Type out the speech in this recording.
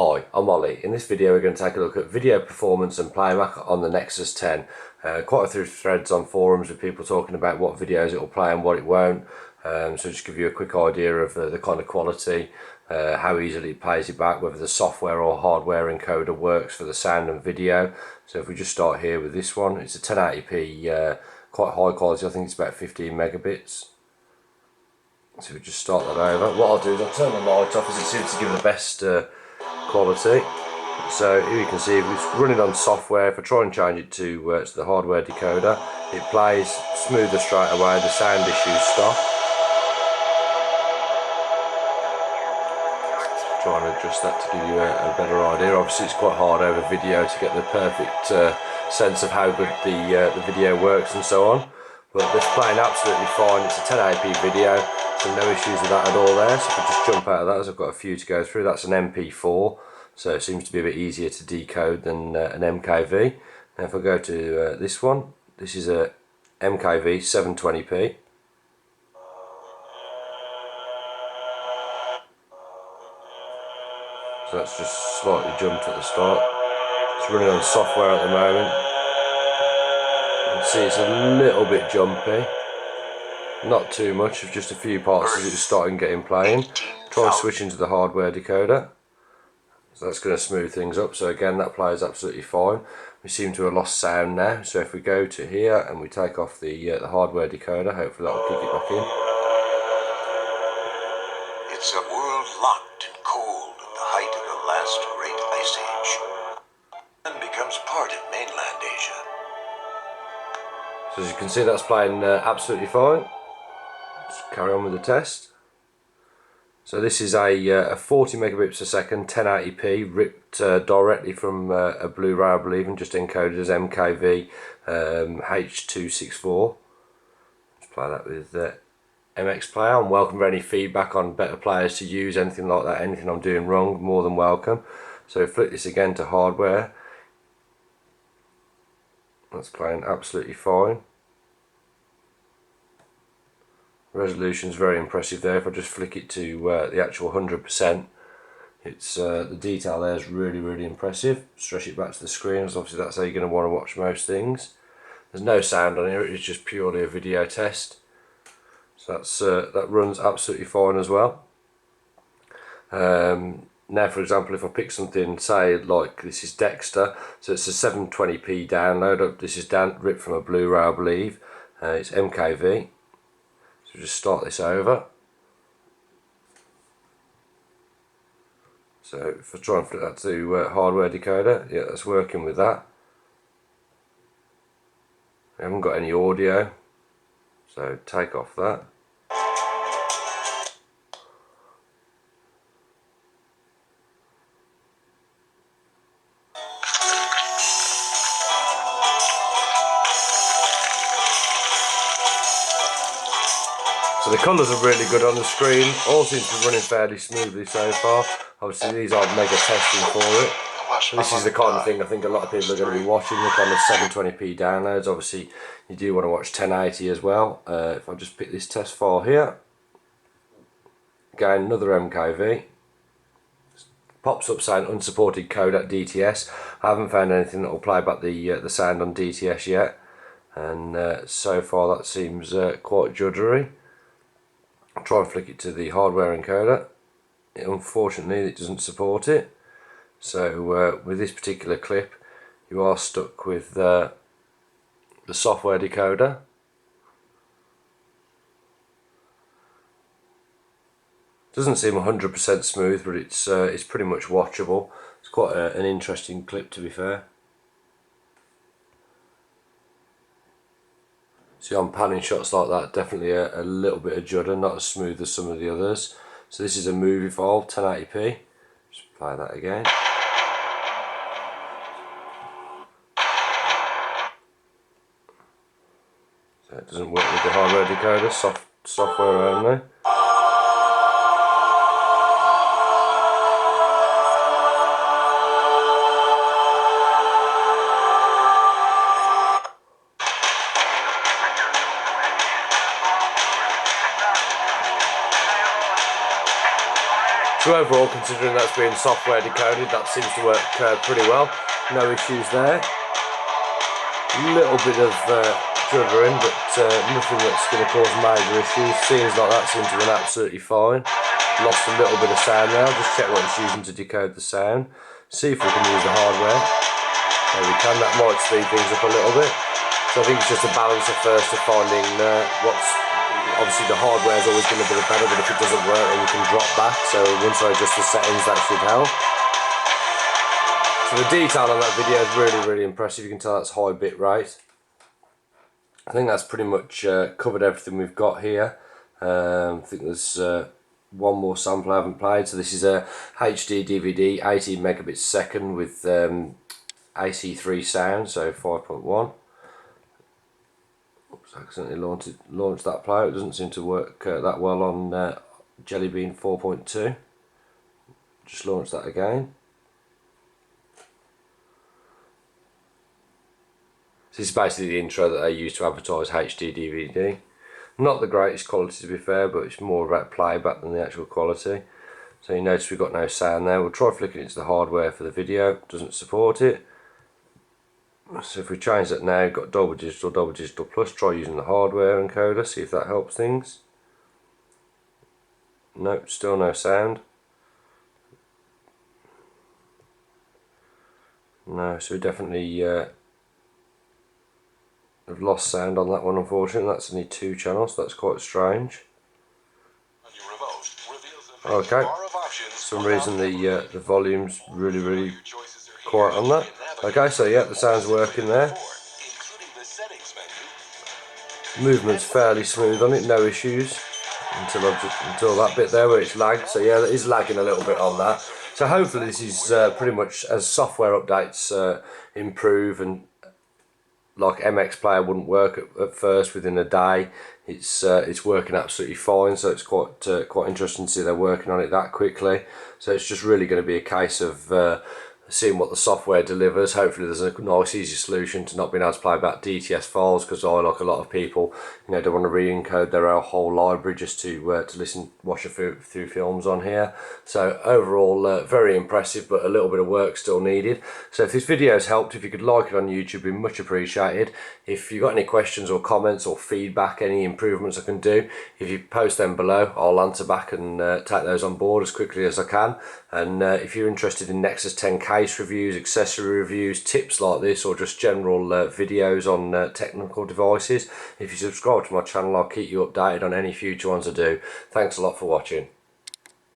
Hi, I'm Ollie. In this video we're going to take a look at video performance and playback on the Nexus 10. Quite a few threads on forums with people talking about what videos it will play and what it won't. So just give you a quick idea of the kind of quality, how easily it plays it back, whether the software or hardware encoder works for the sound and video. So if we just start here with this one, it's a 1080p, quite high quality. I think it's about 15 megabits. So we just start that over. What I'll do is I'll turn the light off as it seems to give the best quality. So here you can see if it's running on software. If I try and change it to the hardware decoder, it plays smoother straight away. The sound issues stop. Try and adjust that to give you a better idea. Obviously it's quite hard over video to get the perfect sense of how good the video works and so on, but it's playing absolutely fine. It's a 1080p video, so no issues with that at all there. So if I just jump out of that, as I've got a few to go through, that's an MP4, so it seems to be a bit easier to decode than an MKV. Now if I go to this one, this is a MKV 720p. So that's just slightly jumped at the start. It's running on software at the moment. You can see it's a little bit jumpy. Not too much, of just a few parts as it's starting getting playing. Try switching to the hardware decoder. So that's going to smooth things up. So again, that plays absolutely fine. We seem to have lost sound now. So if we go to here and we take off the hardware decoder, hopefully that will kick it back in. It's a world locked and cold at the height of the last great ice age, and becomes part of mainland Asia. So as you can see, that's playing absolutely fine. Let's carry on with the test. So this is a 40 megabits per second 1080p ripped directly from a Blu-ray, I believe, and just encoded as MKV H264. Let's play that with MX Player. I'm welcome for any feedback on better players to use, anything like that, anything I'm doing wrong, more than welcome. So flick this again to hardware. That's playing absolutely fine. Resolution's very impressive there. If I just flick it to the actual 100%, it's the detail there is really impressive. Stretch it back to the screen, as obviously that's how you're going to want to watch most things. There's no sound on here, it's just purely a video test. So that's that runs absolutely fine as well. Now for example, if I pick something, say like this is Dexter, so it's a 720p download. This is ripped from a Blu-ray, I believe. It's MKV. So just start this over. So if I try and flip that to hardware decoder, yeah, that's working with that. I haven't got any audio, so take off that. So the colours are really good on the screen, all seems to be running fairly smoothly so far. Obviously these aren't mega testing for it. So this is the kind of thing I think a lot of people are going to be watching, the kind of 720p downloads. Obviously you do want to watch 1080 as well. If I just pick this test file here, again another MKV. Pops up saying unsupported codec DTS. I haven't found anything that will play back the sound on DTS yet, and so far that seems quite juddery. I'll try and flick it to the hardware encoder. Unfortunately it doesn't support it, so with this particular clip you are stuck with the software decoder. Doesn't seem 100% smooth, but it's pretty much watchable. It's quite an interesting clip, to be fair. See, on panning shots like that, definitely a little bit of judder, not as smooth as some of the others. So this is a movie file, 1080p. Just play that again. So it doesn't work with the hardware decoder, software only. So overall, considering that's being software decoded, that seems to work pretty well. No issues there. Little bit of juddering, but nothing that's going to cause major issues. Scenes like that seem to run absolutely fine. Lost a little bit of sound there. I'll just check what it's using to decode the sound. See if we can use the hardware. There we can. That might speed things up a little bit. So I think it's just a balance at first of finding what's... Obviously the hardware is always going to be better, but if it doesn't work then you can drop back. So once I adjust the settings, that should help. So the detail on that video is really impressive. You can tell that's high bit rate. I think that's pretty much covered everything we've got here. I think there's one more sample I haven't played. So this is a HD DVD, 18 megabits a second with AC3 sound, so 5.1. Oops, I accidentally launched that player. It doesn't seem to work that well on Jelly Bean 4.2. Just launch that again. This is basically the intro that they use to advertise HD DVD. Not the greatest quality to be fair, but it's more about playback than the actual quality. So you notice we've got no sound there. We'll try flicking it to the hardware for the video. Doesn't support it. So if we change that now, we've got double digital plus. Try using the hardware encoder, see if that helps things. Nope, still no sound. No, so we definitely have lost sound on that one, unfortunately. That's only 2 channels, so that's quite strange. Okay, for some reason the volume's really quiet on that. Okay, so yeah, the sound's working there. Movement's fairly smooth on it, no issues until that bit there where it's lagged. So yeah, it is lagging a little bit on that. So hopefully this is pretty much as software updates improve, and like MX Player wouldn't work at first within a day. It's working absolutely fine, so it's quite interesting to see they're working on it that quickly. So it's just really going to be a case of seeing what the software delivers. Hopefully there's a nice easy solution to not being able to play back DTS files, because I, like a lot of people, don't want to re-encode their whole library just to watch through films on here. So overall very impressive, but a little bit of work still needed. So if this video has helped, if you could like it on YouTube, it'd be much appreciated. If you've got any questions or comments or feedback, any improvements I can do, if you post them below, I'll answer back and take those on board as quickly as I can. And if you're interested in Nexus 10 case reviews, accessory reviews, tips like this, or just general videos on technical devices, if you subscribe to my channel, I'll keep you updated on any future ones I do. Thanks a lot for watching.